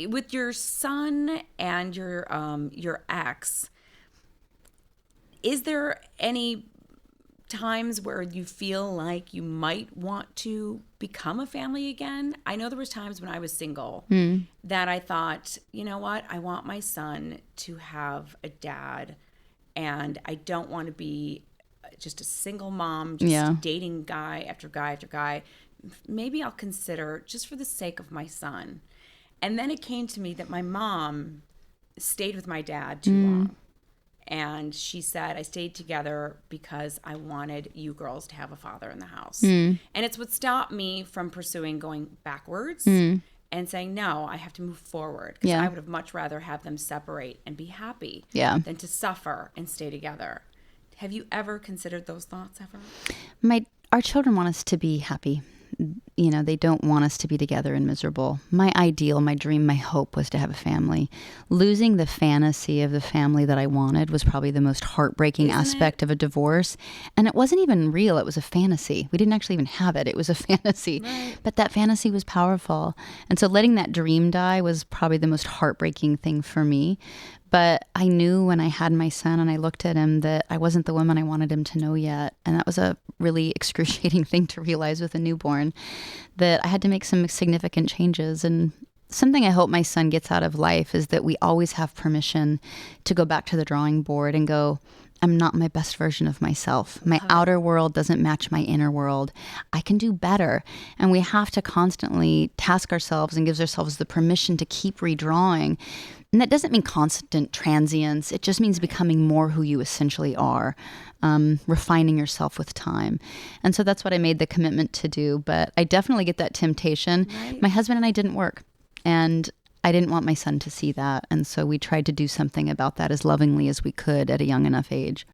with your son and your ex, is there any times where you feel like you might want to become a family again? I know there was times when I was single that I thought, you know what, I want my son to have a dad, and I don't want to be just a single mom, just dating guy after guy after guy. Maybe I'll consider, just for the sake of my son. And then it came to me that my mom stayed with my dad too long. And she said, I stayed together because I wanted you girls to have a father in the house. And it's what stopped me from pursuing going backwards and saying, no, I have to move forward. Because I would have much rather have them separate and be happy than to suffer and stay together. Have you ever considered those thoughts ever? Our children want us to be happy. You know, they don't want us to be together and miserable. My ideal, my dream, my hope was to have a family. Losing the fantasy of the family that I wanted was probably the most heartbreaking aspect of a divorce. And it wasn't even real. It was a fantasy. We didn't actually even have it. It was a fantasy. Right. But that fantasy was powerful. And so letting that dream die was probably the most heartbreaking thing for me. But I knew when I had my son and I looked at him that I wasn't the woman I wanted him to know yet. And that was a really excruciating thing to realize with a newborn, that I had to make some significant changes. And something I hope my son gets out of life is that we always have permission to go back to the drawing board and go, I'm not my best version of myself. My outer world doesn't match my inner world. I can do better. And we have to constantly task ourselves and give ourselves the permission to keep redrawing. And that doesn't mean constant transience. It just means becoming more who you essentially are, refining yourself with time. And so that's what I made the commitment to do. But I definitely get that temptation. Right. My husband and I didn't work. And I didn't want my son to see that. And so we tried to do something about that as lovingly as we could at a young enough age.